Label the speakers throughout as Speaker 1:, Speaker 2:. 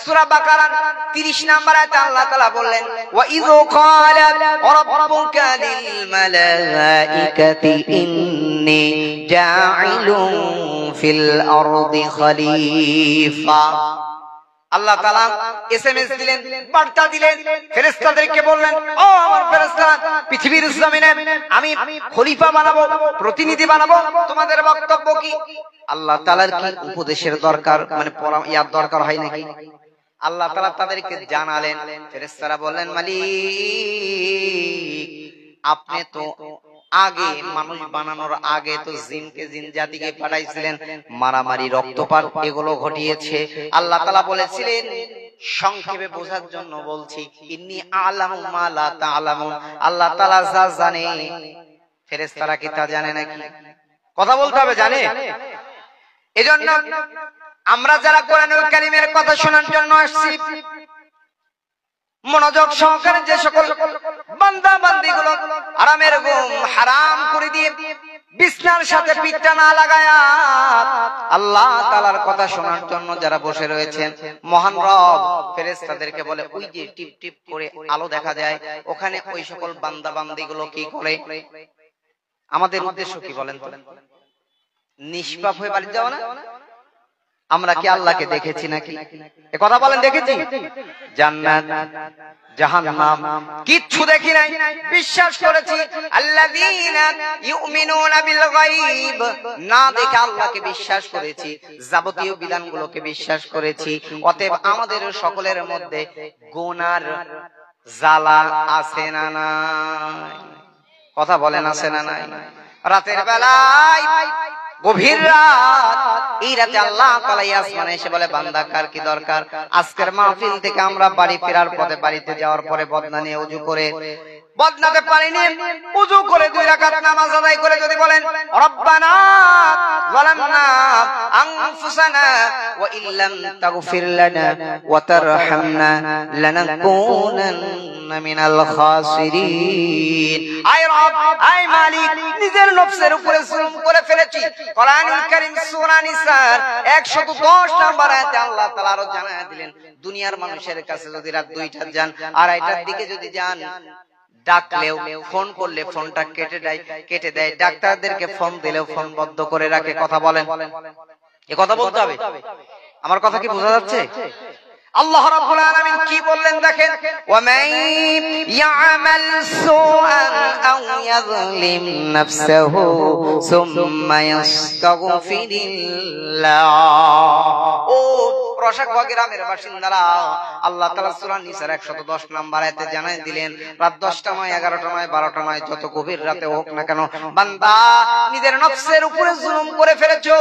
Speaker 1: সূরা বাকারার 30 নম্বর আয়াতে আল্লাহ তাআলা বললেন ওয়া ইযু ক্বালা রাব্বুকা লিল মালাইকাতি ইন্নী জাঈলুন ফিল আরদি খলিফা। আল্লাহ তাআলা এসএমএস দিলেন, বার্তা দিলেন, ফেরেশতাদেরকে বললেন, ও আমার ফেরেশতারা, পৃথিবীর জমিনে আমি খলিফা বানাবো, প্রতিনিধি বানাবো, তোমাদের বক্তব্য কি? আল্লাহ তাআলার কি উপদেশের দরকার, মানে ইয়ার দরকার হয় নাকি? আল্লাহ তাআলা তাদেরকে জানালেন। ফেরেশতারা বললেন, মালিক, আপনি তো আগে মানুষ বানানোর আগে তো জিনকে, জিন জাতিকে পাঠাইছিলেন, মারামারি, রক্তপাত এগুলো ঘটিয়েছে। আল্লাহ তাআলা বলেছিলেন, সংক্ষেপে বোঝার জন্য বলছি, ইন্নী আ'লামু মা লা তা'লামুন, আল্লাহ তাআলা যা জানে ফেরেশতারা কি তা জানে নাকি? কথা বলতে হবে, জানে। এজন্য আমরা যারা কোরআনুল কারীমের কথা শোনার জন্য আসছি, মনোযোগ সহকারে যে সকল বান্দা বান্দীগুলো হারামের ঘুম হারাম করে দিয়ে বিছনার সাথে পিঠটা না লাগায়া আল্লাহ তাআলার কথা শোনার জন্য যারা বসে রয়েছেন, মহান রব ফেরেশতাদেরকে বলে, ওই যে টিপ টিপ করে আলো দেখা যায়, ওখানে ওই সকল বান্দা বান্দীগুলো কি করে? আমাদের উদ্দেশ্য কি বলেন তো? নিষ্পাপ হয়ে বাড়ি যাও না? আমরা কি আল্লাহকে দেখেছি নাকি? এ কথা বলেন, দেখেছি? জান্নাত, জাহান্নাম কিচ্ছু দেখি নাই, বিশ্বাস করেছি। আল্লাযীনা ইউমিনুনা বিল গায়ব, না দেখে আল্লাহকে বিশ্বাস করেছি, যাবতীয় বিধানগুলোকে বিশ্বাস করেছি। অতএব আমাদের সকলের মধ্যে গুনার জ্বালা আছে না নাই? কথা বলেন, আছে না নাই? রাতের বেলায়, গভীর রাত, এই রাতে আল্লাহ তাআলা আসমানে এসে বলে, বান্দা কার কি দরকার? আজকের মাহফিল থেকে আমরা বাড়ি ফেরার পথে, বাড়িতে যাওয়ার পরে বদনা নিয়ে ওযু করে, বদনাতে পানি নিয়ে ওযু করে 2 রাকাত নামাজ আদায় করে যদি বলেন, রব্বানা যালামনা আনফুসানা ওয়া ইল্লাম তাগফির লানা ওয়া তারহামনা লানাকুনান্না মিনাল খাসিরিন। আয় রব, আয় মালিক, নিজের নফসের উপরে জুলুম করে ফেলেছি। কোরআনুল কারীম সূরা নিসার 110 নম্বর আয়াতে আল্লাহ তাআলা আরো জানায় দিলেন, দুনিয়ার মানুষের কাছে যদি রাত 2টার যান, 2:30টার দিকে যদি যান, ডাকলেও, ফোন করলে ফোনটা কেটে দেয়, ডাক্তারদেরকে ফোন দিলেও ফোন বন্ধ করে রাখে। কথা বলেন, এ কথা বলতে হবে। আমার কথা কি বোঝা যাচ্ছে? আল্লাহ রাব্বুল আলামিন কি বললেন দেখেন, ওয়া মান ইয়ামাল সুআন আও ইয়াযলিম নাফসাহু সুম্মা ইয়াস্তাগফিরিল্লাহ। ও রসাকওয়া গ্রামের বাসিন্দারা, আল্লাহ তাআলা সূরা নিসার 110 নম্বর আয়াতে জানাই দিলেন, রাত 10টা নয়, 11টা নয়, 12টা নয়, যত গভীর রাতে হোক না কেন, বান্দা নিজের নফসের উপরে জুলুম করে ফেলেছো,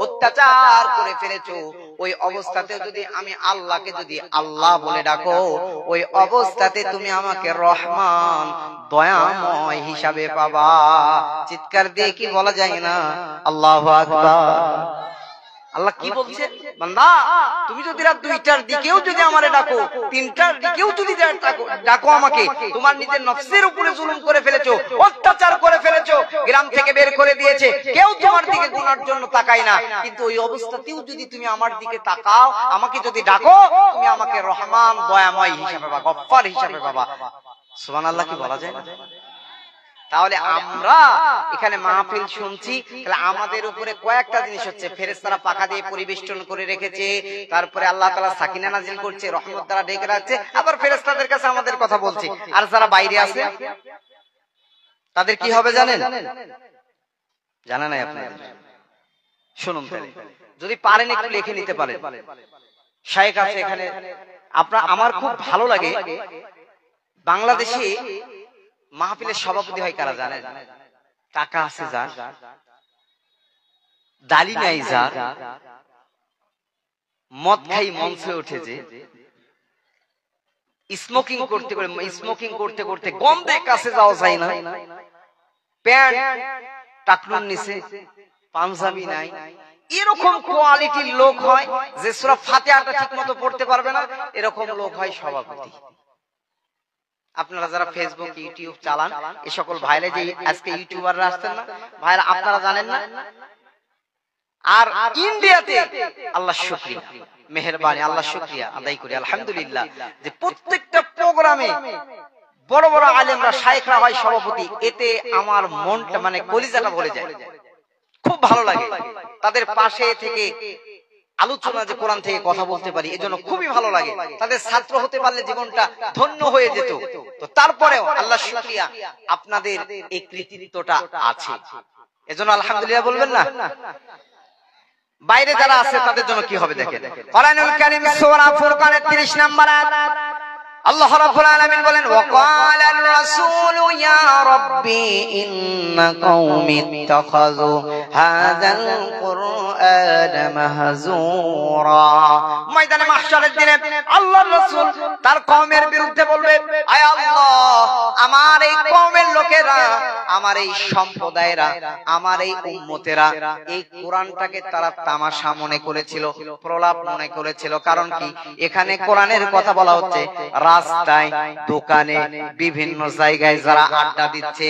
Speaker 1: অত্যাচার করে ফেলেছো, ওই অবস্থাতে যদি আমি আল্লাহকে যদি আল্লাহ বলে ডাকো, ওই অবস্থাতে তুমি আমাকে রহমান, দয়াময় হিসাবে পাবা। চিৎকার দিয়ে কি বলা যায় না? আল্লাহু আকবার। আল্লাহ কি বলছে, বান্দা তুমি যদি রাত 2টার দিকেও যদি আমারে ডাকো, 3টার দিকেও যদি ডাকো আমাকে, তোমার নিজের নফসের উপরে জুলুম করে ফেলেছো, অত্যাচার করে ফেলেছো, গ্রাম থেকে বের করে দিয়েছে, কেউ তোমার দিকে গুনার জন্য তাকায় না, কিন্তু ওই অবস্থাতেও যদি তুমি আমার দিকে তাকাও, আমাকে যদি ডাকো, তুমি আমাকে রহমান, দয়াময় হিসাবে পাবা, গফফার হিসাবে পাবা। সুবহানাল্লাহ কি বলা যায় না? তাহলে আমরা এখানে মাহফিল শুনছি, তাহলে আমাদের উপরে কয়েকটা জিনিস হচ্ছে, ফেরেশতারা পাখা দিয়ে পরিবেষ্টন করে রেখেছে, তারপরে আল্লাহ তাআলা সাকিনা নাজিল করছে, রহমত দ্বারা ঢেকে রাখছে, আবার ফেরেশতাদের কাছে আমাদের কথা বলছে। আর যারা বাইরে আছে তাদের কি হবে জানেন? জানা নাই আপনাদের? শুনুন, যদি পারেন একটু লিখে নিতে পারেন। শায়েখ আছে এখানে, আমার খুব ভালো লাগে, বাংলাদেশে মাহফিলের সভাপতি হয় কারা জানেন? টাকা আছে যার, দাড়ি নাই যার, মদ খাই মঞ্চে উঠেছে, স্মোকিং করতে করতে গন্ধে কাছে যাওয়া যায় না, প্যান্ট টাকলুর নিচে, পাঞ্জাবি নাই, এরকম কোয়ালিটির লোক হয় যে সূরা ফাতিহাটা ঠিকমতো পড়তে পারবে না, এরকম লোক হয় সভাপতি। আপনারা যারা ফেসবুক, ইউটিউব চালান, এই সকল ভাইরা যে আজকে ইউটিউবাররা আসছেন না ভাইরা, আপনারা জানেন না? আর ইন্ডিয়াতে আল্লাহ শুকরিয়া, মেহেরবানি, আল্লাহ শুকরিয়া আদায় করি আলহামদুলিল্লাহ যে প্রত্যেকটা প্রোগ্রামে বড় বড় আলেমরা শাইখরা হয় সভাপতি, এতে আমার মনটা মানে কলিজাটা ভরে যায়, খুব ভালো লাগে। তাদের পাশে থেকে আলোচনা যে কোরআন থেকে কথা বলতে পারি এজন্য খুবই ভালো লাগে। তাদের ছাত্র হতে পারলে জীবনটা ধন্য হয়ে যেত। তো তারপরেও আল্লাহ শুকরিয়া আপনাদের এই কৃতিত্বটা আছে, এজন্য আলহামদুলিল্লাহ বলবেন না? বাইরে যারা আছে তাদের জন্য কি হবে দেখেন, কোরআনুল কারীম সূরা ফুরকানের 30 নম্বর আয়াত আল্লাহ রাব্বুল আলামিন বলেন, ওয়াকালার রাসূলু ইয়া রাব্বি ইন্না কওমি ইত্তাখাযু হাযাল কুরআনা মাহজুরা। ময়দানে মাহশারের দিনে আল্লাহর রাসূল তার কওমের বিরুদ্ধে বলবে, আয় আল্লাহ, আমার এই কওমের লোকেরা, আমার এই সম্প্রদায়েরা, আমার এই উম্মতেরা এই কোরআনটাকে তারা তামাশা মনে করেছিল, প্রলাপ মনে করেছিল। কারণ কি, এখানে কোরআনের কথা বলা হচ্ছে, রাস্তায় দোকানে বিভিন্ন জায়গায় যারা আড্ডা দিচ্ছে,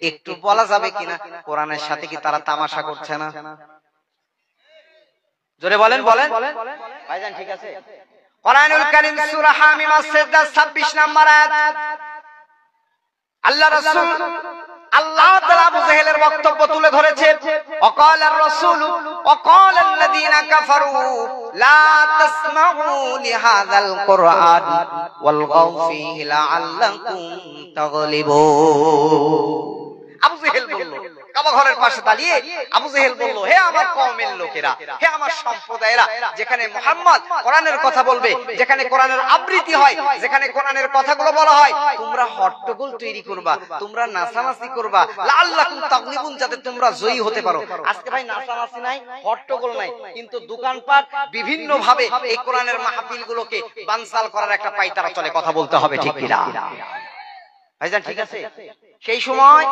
Speaker 1: একটু বলা যাবে কিনা কোরআনের সাথে কি তারা তামাশা করছে না? জোরে বলেন বলেন ভাইজান, ঠিক আছে? কোরআনুল কারীম সূরা হামিম আস-সাজদা 26 নম্বর আয়াত আল্লাহ রাসূল আল্লাহ তাআলা আবু জাহেলের বক্তব্য তুলে ধরেছে, ওয়াকালার রাসূল ওয়াকালাল্লাযীনা কাফারু লা তাসমাউ লিহাযাল কুরআন ওয়ালগাউ ফীহি লাআল্লাকুম তাগলিবুন। আবু জাহেল বলল, কাবা ঘরের পাশে দাঁড়িয়ে আবু জাহেল বলল, হে আমার কওমের লোকেরা, হে আমার সম্প্রদায়েরা, যেখানে মুহাম্মদ কোরআনের কথা বলবে, যেখানে কোরআনের আবৃত্তি হয়, যেখানে কোরআনের কথাগুলো বলা হয়, তোমরা হট্টগোল তৈরি করবা, তোমরা নাচানাচি করবা, লাআল্লাকুম তাগলিবুন, যাতে তোমরা জয়ী হতে পারো। আজকে ভাই নাচানাচি নাই, হট্টগোল নাই, কিন্তু দোকানপাট বিভিন্ন ভাবে এই কোরআনের মাহফিলগুলোকে বানচাল করার একটা পায়তারা চলে। কথা বলতে হবে ঠিক কিনা ভাইজান, ঠিক আছে? সেই সময়,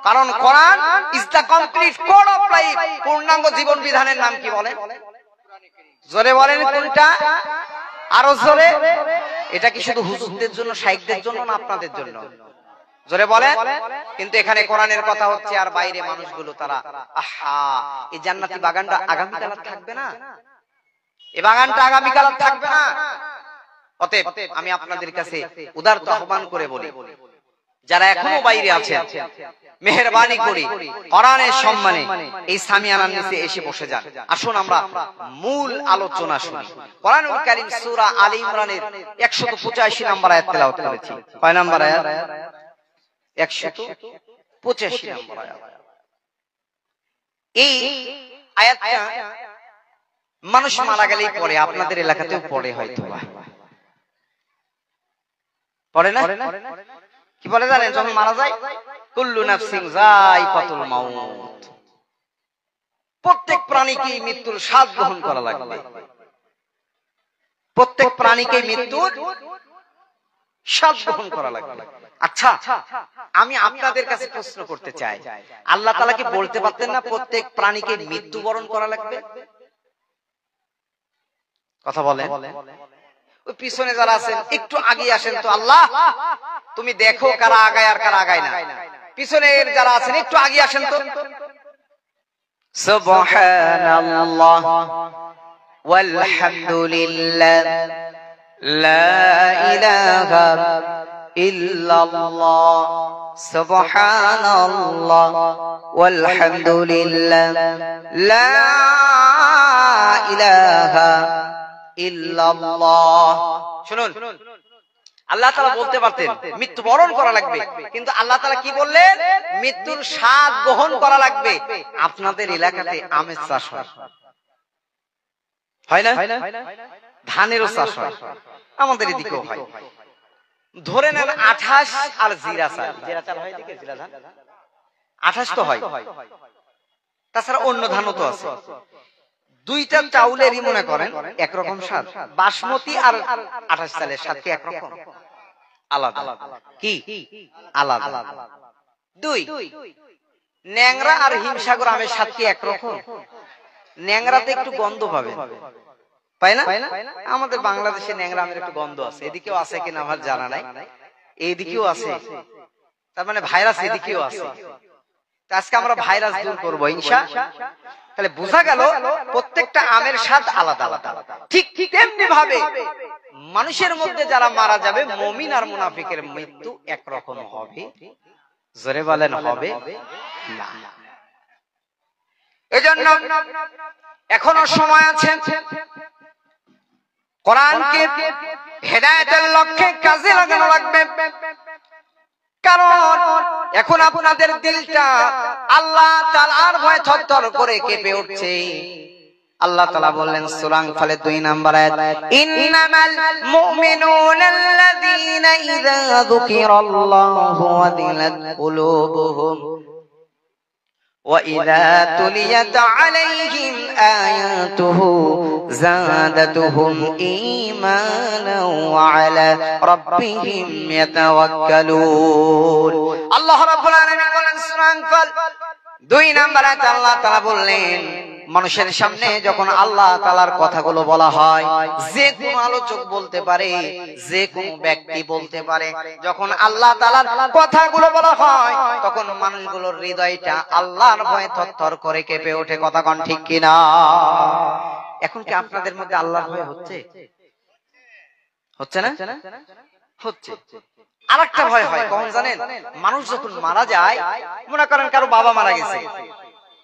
Speaker 1: কারণ Quran is the complete code of life, পূর্ণাঙ্গ জীবন বিধানের নাম কি বলেন? জোরে বলেন কোনটা, আরো জোরে। এটা কি শুধু হুজুরদের জন্য, শাইখদের জন্য না আপনাদের জন্য? জোরে বলেন। কিন্তু এখানে কোরআনের কথা হচ্ছে, আর বাইরে মানুষগুলো তারা আহা, এই জান্নাতি বাগানটা আগামীকাল থাকবে না, এই বাগানটা আগামীকাল থাকবে না। অতএব আমি আপনাদের কাছে উদারত আহ্বান করে বলি, যারা এখনো বাইরে আছেন, মেহেরবানি করে কোরআনের সম্মানে এই সামিয়ানার নিচে এসে বসে যান। আসুন আমরা মূল আলোচনা শুনি। কোরআনুল কারীম সূরা আলী ইমরানের 185 নম্বর আয়াত তেলাওয়াত করেছি। কয় নম্বর আয়াত? 185 নম্বর আয়াত। এই আয়াতটা মানুষ মারা গেলেই পড়ে, আপনাদের এলাকাতেও পড়ে হয়তো, পড়ে না? কি বলে জানেন, যখন মারা যায়, কুল্লু নাফসিন যায়কাতুল মাউত, প্রত্যেক প্রাণীকে মৃত্যুর স্বাদ গ্রহণ করা লাগবে, প্রত্যেক প্রাণীকে মৃত্যুর স্বাদ গ্রহণ করা লাগবে। আচ্ছা, আমি আপনাদের কাছে প্রশ্ন করতে চাই, আল্লাহ তাআলা কি বলতে পারতেন না প্রত্যেক প্রাণীকে মৃত্যুবরণ করা লাগবে? কথা বলেন। ওই পিছনে যারা আছেন একটু আগে আসেন তো, আল্লাহ তুমি দেখো কারা আগায় আর কারা আগায় না। পিছনের যারা আছেন একটু আগে আসেন তো। সুবহানাল্লাহ ওয়ালহামদুলিল্লাহ লা ইলাহা ইল্লাল্লাহ সুবহানাল্লাহ ওয়ালহামদুলিল্লাহ লা ইলাহা ইল্লাল্লাহ। শুনুন, আল্লাহ তাআলা বলতে পারতেন মৃত্যুবরণ করা লাগবে, কিন্তু আল্লাহ তাআলা কি বললেন? মৃত্যুর স্বাদ গ্রহণ করা লাগবে। আপনাদের এলাকাতে আমের চাষ হয় না? ধানেরও চাষ হয়, আমাদের এদিকেও হয়। ধরে নেন 28 আর জিরা চাল, জিরা চাল হয় এদিকে, জিরা ধান 28 তো হয়, তাছাড়া অন্য ধানও তো আছে। দুইটা চাউলেরই মনে করেন একরকম স্বাদ, বাসমতি আর 28 চালের স্বাদ কি একরকম? আলাদা। কি আলাদা? দুই। ন্যাংরা আর হিমসাগর আমের স্বাদ কি একরকম? ন্যাংরাতে একটু গন্ধ পাবে, পাই না? আমাদের বাংলাদেশে ন্যাংরা আমের একটু গন্ধ আছে, এদিকেও আছে কিনা আমার জানা নাই, এইদিকেও আছে, তার মানে ভাইরাস এদিকেও আছে। আজকে আমরা ভাইরাস দূর করবো ইনশাআল্লাহ। তাহলে বোঝা গেল প্রত্যেকটা আমের স্বাদ আলাদা আলাদা। ঠিক তেমনি ভাবে মানুষের মধ্যে যারা মারা যাবে, মুমিন আর মুনাফিকের মৃত্যু একরকম হবে? জোরে বলেন হবে না। এজন্য এখনো সময় আছে, কোরআনকে হেদায়েতের লক্ষ্যে কাজে লাগানো লাগবে। কারণ এখন আপনাদের দিলটা আল্লাহ তাআলার ভয়ে থরথর করে কেঁপে উঠছে। আল্লাহ তাআলা বললেন সূরা আনফালের 2 নম্বর আয়াত, ইন্নামাল মুমিনুনাল্লাযীনা ইযা যুকিরাল্লাহু ওয়াজিলাত কুলুবুহুম ওয়া ইযা তুলিয়াত আলাইহিম আয়াতুহু যাদাতুহুম ঈমানাও ওয়া আলা রাব্বিহিম ইয়াতাওয়াক্কালুন। আল্লাহ রাব্বুল আলামিন বলেন সূরা আনফাল 2 নম্বর আয়াতে আল্লাহ তাআলা বললেন, মানুষের সামনে যখন আল্লাহ তাআলার কথাগুলো বলা হয়, যে কোন আলোচক বলতে পারে, যে কোন ব্যক্তি বলতে পারে, যখন আল্লাহ তাআলার কথাগুলো বলা হয় তখন মানুষগুলোর হৃদয়টা আল্লাহর ভয়ে থরথর করে কেঁপে ওঠে। কথা কোন ঠিক কিনা? এখন কি আপনাদের মধ্যে আল্লাহর ভয় হচ্ছে? হচ্ছে না? হচ্ছে। আরেকটা ভয় হয় কখন জানেন? মানুষ যখন মারা যায়, মনে করেন কারো বাবা মারা গেছে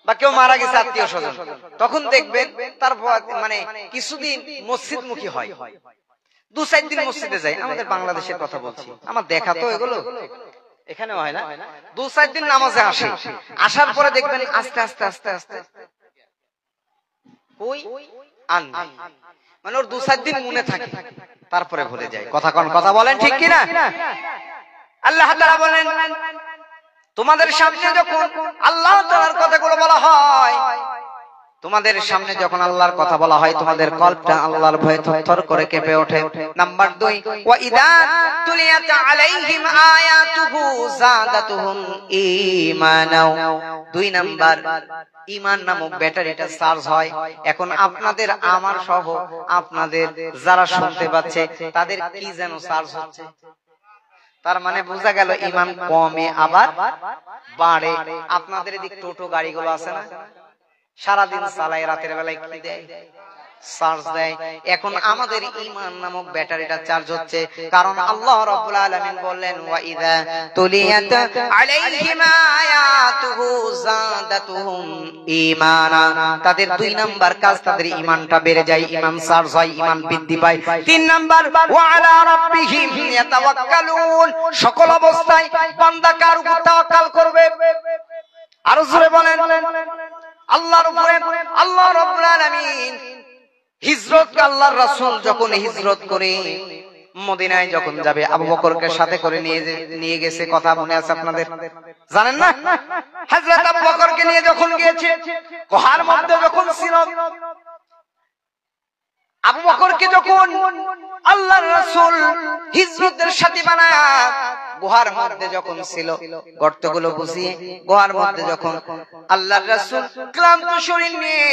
Speaker 1: বা কেউ মারা গেছে আত্মীয় স্বজন, তখন দেখবেন তার মানে কিছুদিন মসজিদমুখী হয়, 2-4 দিন মসজিদে যায়। আমাদের বাংলাদেশের কথা বলছি, আমার দেখা তো এগুলো এখানেও হয় না। 2-4 দিন নামাজে আসে, আসার পরে দেখবেন আস্তে আস্তে আস্তে আস্তে ওই আন মানে ওর 2-4 দিন মনে থাকে, তারপরে ভুলে যায়। কথা কোন কথা বলেন ঠিক কিনা? আল্লাহ তাআলা বলেন, তোমাদের সামনে যখন আল্লাহ তাআলার কথাগুলো বলা হয়, তোমাদের সামনে যখন আল্লাহর কথা বলা হয়, তোমাদের কলবটা আল্লাহর ভয়ে থরথর করে কেঁপে ওঠে। নাম্বার 2, ওয়া ইযা তুলিয়াত আলাইহিম আয়াতুহু যাদাতুহুম ঈমানাও। 2 নাম্বার, ঈমান নামক ব্যাটারিটা চার্জ হয়। এখন আপনাদের আমার সহ আপনাদের যারা শুনতে পাচ্ছে তাদের কি যেন চার্জ হচ্ছে। তার মানে বোঝা গেল ঈমান কমে আবার বাড়ে। আপনাদের এদিক টোটো গাড়িগুলো আছে না, সারাদিন চালায়, রাতের বেলায় কি দেয়? চার্জ দেয়। এখন আমাদের ঈমান নামক ব্যাটারিটা চার্জ হচ্ছে, কারণ আল্লাহ রাব্বুল আলামিন বললেন, ওয়া ইযা তুলিয়াত আলাইহিম আয়াতুহু যাদাতুহুম ঈমানা। তাদের 2 নাম্বার কাজ, তাদের ঈমানটা বেড়ে যায়, ঈমান চার্জ হয়, ঈমান বৃদ্ধি পায়। 3 নাম্বার, ওয়া আলা রাব্বিহিম ইয়াতাওয়াক্কালুন। সকল অবস্থায় বান্দা কার উপর তাওয়াক্কাল করবে? আরো জোরে বলেন আল্লাহর উপরে। আল্লাহ রাব্বুল আলামিন হিজরত, আল্লাহর রাসূল যখন হিজরত করে মদিনায় যখন যাবে, আবু বকরকে সাথে করে নিয়ে গেছে। কথা মনে আছে আপনাদের? জানেন না? হযরত আবু বকরকে নিয়ে যখন গিয়েছে, গুহার মধ্যে যখন ছিল, আবু বকরকে যখন আল্লাহর রাসূল হিজরতের সাথী বানায় গুহার মধ্যে যখন ছিল, গর্তগুলো বুঝিয়ে গুহার মধ্যে যখন আল্লাহর রাসূল ক্লান্ত শরীর নিয়ে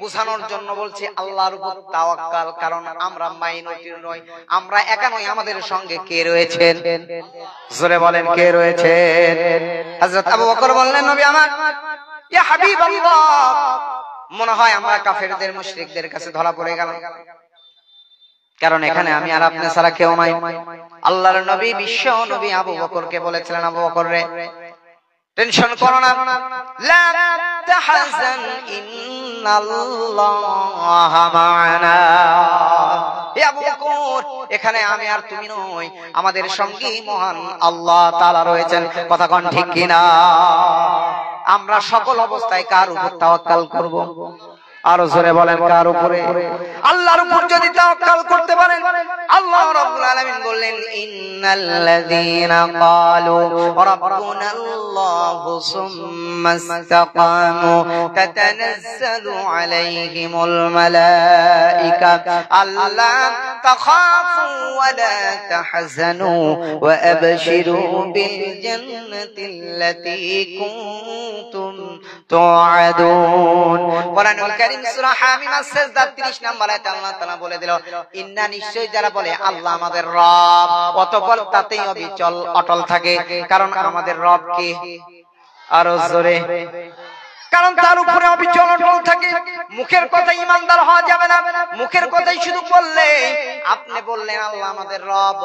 Speaker 1: বুঝানোর জন্য বলছে আল্লাহর উপর তাওয়াক্কাল, কারণ আমরা মাইনরিটি নই, আমরা একা নই, আমাদের সঙ্গে কে রয়েছেন? জোরে বলেন কে রয়েছেন? হযরত আবু বকর বললেন, নবী আমার, ইয়া হাবিবাল্লাহ, মনে হয় আমরা কাফেরদের মুশরিকদের কাছে ধরা পড়ে গেলাম, কারণ এখানে আমি আর আপনি ছাড়া কেউ নাই। আল্লাহর নবী, বিশ্ব নবী আবু বকরকে বলেছিলেন, আবু বকর রে, টেনশন করো না, লা তাহজান ইন্নাল্লাহা মা'ানা। হে আবু বকর, এখানে আমি আর তুমি নই, আমাদের সঙ্গে মহান আল্লাহ তাআলা রয়েছেন। কথা কোন ঠিক কিনা? আমরা সকল অবস্থায় কার উপর তাওয়াক্কাল করব? আরো জোরে বলেন কার উপরে? আল্লাহর উপর যদি তাওয়াক্কাল করতে পারেন, আল্লাহ রাব্বুল আলামিন বললেন, ইন্নাল্লাযীনা ক্বালু রাব্বুনাল্লাহু সুম্মা ইসতাকামু তাতানাজ্জালু আলাইহিমুল মালায়েকা আল্লা তাখাফু ওয়া লা তাহজানু ওয়া আবশিরু বিল জান্নাতিল্লাতী কুনতুম তুআদুন। কোরআনুল কারীম সূরা হামিম আস-সাজদা 30 নম্বর আয়াতে আল্লাহ তাআলা বলে দিল, ইন্না, নিশ্চয় যারা বলে আল্লাহ আমাদের রব, অতঃপর তাতেই অবিচল অটল থাকে, কারণ আমাদের রব কে? আরো জোরে। কারণ তার উপরে অবিচল অটল থাকে। মুখের কথা ইমানদার হওয়া যাবে না। মুখের কথাই শুধু বললে, আপনি বললেন আল্লাহ আমাদের রব,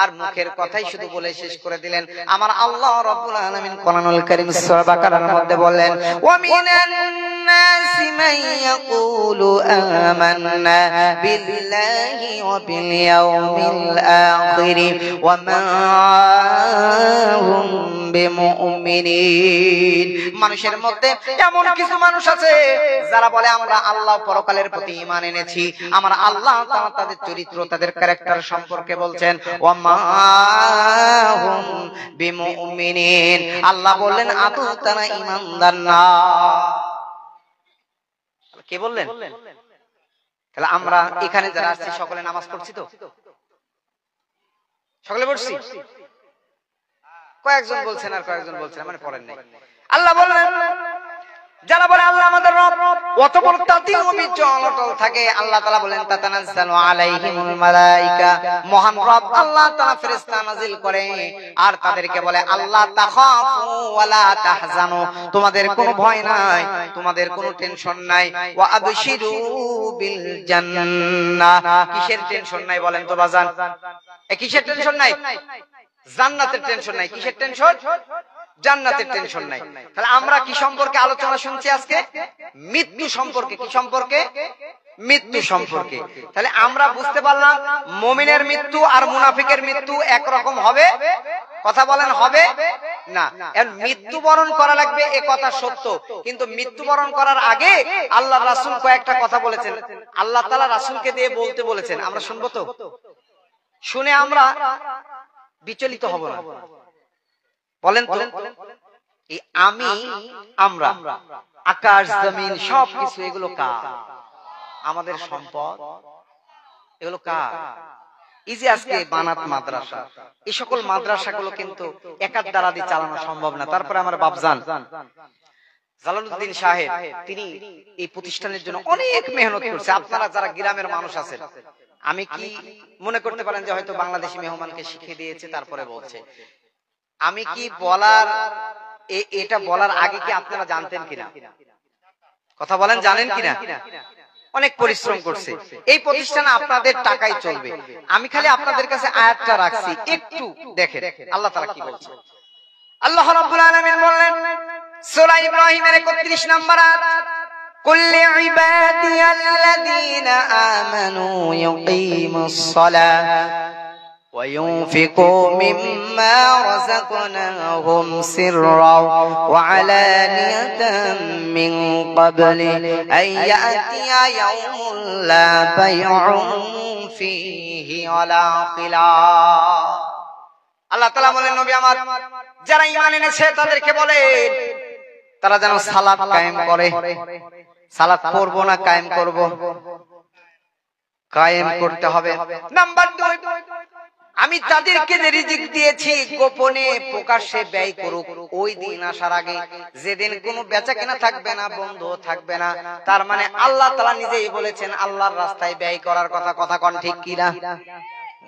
Speaker 1: আর মুখের কথাই শুধু বলে শেষ করে দিলেন। আমার আল্লাহ রাব্বুল আলামিন কোরআনুল কারীম সূরা বাকারার মধ্যে বললেন, ওয়া মিনান নাসি মান ইয়াকুলু আমান্না বিল্লাহি ওয়া বিল ইয়াউমিল আখির ওয়া মা হুম বিমুমিনিন। মানুষের মধ্যে এমন কিছু মানুষ আছে যারা বলে আমরা আল্লাহ পরকালের প্রতি ঈমান এনেছি। আমার আল্লাহ তাআলা তাদের চরিত্র, তাদের ক্যারেক্টার সম্পর্কে বলছেন, ওয়া মা হুম বিমুমিনিন। আল্লাহ বললেন আদৌ তারা ঈমানদার না। কে বললেন? তাহলে আমরা এখানে যারা আছি সকলে নামাজ পড়ছি তো? সকলে পড়ছি? কয়েকজন বলছেন আর কয়েকজন বলছেন মানে পড়েন নাই। আল্লাহ বললেন যারা বলে আল্লাহ আমাদের রব, অতঃপর তাতেও বিচল অটল থাকে। আল্লাহ তাআলা বলেন তাতানাজ্জালু আলাইহিমুল মালায়েকা, মহান রব আল্লাহ তাআলা ফেরেশতা নাজিল করে আর তাদেরকে বলে আল্লাহ তাখাফু ওয়ালা তাহজানু, তোমাদের কোনো ভয় নাই, তোমাদের কোনো টেনশন নাই। ওয়া আবশিরু বিল জান্নাহ, কিসের টেনশন নাই বলেন তো বাজান? কিসের টেনশন নাই? জান্নাতের টেনশন নাই। কিসের টেনশন? জান্নাতের টেনশন নাই। তাহলে আমরা কি সম্পর্কে আলোচনা শুনছি আজকে? মৃত্যু সম্পর্কে। কি সম্পর্কে? মৃত্যু সম্পর্কে। তাহলে আমরা বুঝতে পারলাম মুমিনের মৃত্যু আর মুনাফিকের মৃত্যু একরকম হবে? কথা বলেন হবে না। এর মৃত্যুবরণ করা লাগবে এ কথা সত্য, কিন্তু মৃত্যুবরণ করার আগে আল্লাহ রাসূল কয়েকটা কথা বলেছেন। আল্লাহ তাআলা রাসূলকে দিয়ে বলতে বলেছেন, আমরা শুনবো তো? শুনে আমরা বিচলিত হব না। বলেন তো, এই আমি, আমরা, আকাশ জমিন সবকিছু এগুলো কার? আমাদের সম্পদ। এগুলো কার? এই যে আজকে বানাত মাদ্রাসা, এই সকল মাদ্রাসাগুলো কিন্তু একার দ্বারা দিয়ে চালানো সম্ভব না। তারপরে আমার বাপজান জালালউদ্দিন সাহেব, তিনি এই প্রতিষ্ঠানের জন্য অনেক মেহনত করছে। আপনারা যারা গ্রামের মানুষ আছেন, আমি কি মনে করতে পারেন যে হয়তো বাংলাদেশি মেহমানকে শিখিয়ে দিয়েছে তারপরে বলছে, আমি কি বলার এটা বলার আগে কি আপনারা জানতেন কিনা? কথা বলেন, জানেন কিনা? অনেক পরিশ্রম করছে। এই প্রতিষ্ঠান আপনাদের টাকাই চলবে। আমি খালি আপনাদের কাছে আয়াতটা রাখছি, একটু দেখেন আল্লাহ তাআলা কি বলছে। আল্লাহ রাব্বুল আলামিন বললেন সূরা ইব্রাহিমের 31 নম্বর আয়াত, কুল লিইবাদিয়াল্লাযীনা আমানু ইউকিমুস সালাহ وينفقوا مما رزقناهم سرا وعلانية من قبل أن يأتي يوم لا بيع فيه ولا خلاف। আল্লাহ তাআলা বলেন নবী আমার, যারা ঈমান এনেছে তাদেরকে বলেন তারা যেন সালাত কায়েম করে। সালাত পড়বো না কায়েম করব? কায়েম করতে হবে। নাম্বার 2, আমি তাদেরকে যে রিজিক দিয়েছি গোপনে প্রকাশ্যে ব্যয় করুক। ওই দিন আসার আগে, যেদিন কোনো বেচা কেনা থাকবে না, বন্ধ থাকবে না, তার মানে আল্লাহ তাআলা নিজেই বলেছেন আল্লাহর রাস্তায় ব্যয় করার কথা। কথা কোন ঠিক কিনা?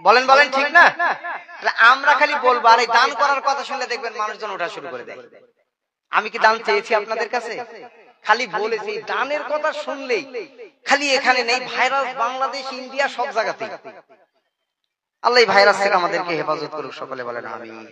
Speaker 1: বলেন বলেন, ঠিক না? আমরা খালি বলবো আর এই দান করার কথা শুনলে দেখবেন মানুষজন ওঠা শুরু করে দেয়। আমি কি দান চেয়েছি আপনাদের কাছে? খালি বলেছি। দানের কথা শুনলেই খালি এখানে নেই, ভাইরাস বাংলাদেশ, ইন্ডিয়া, সব জায়গাতেই। আল্লাহ এই ভাইরাস থেকে আমাদেরকে হেফাজত করুক, সকলে বলেন আমিন।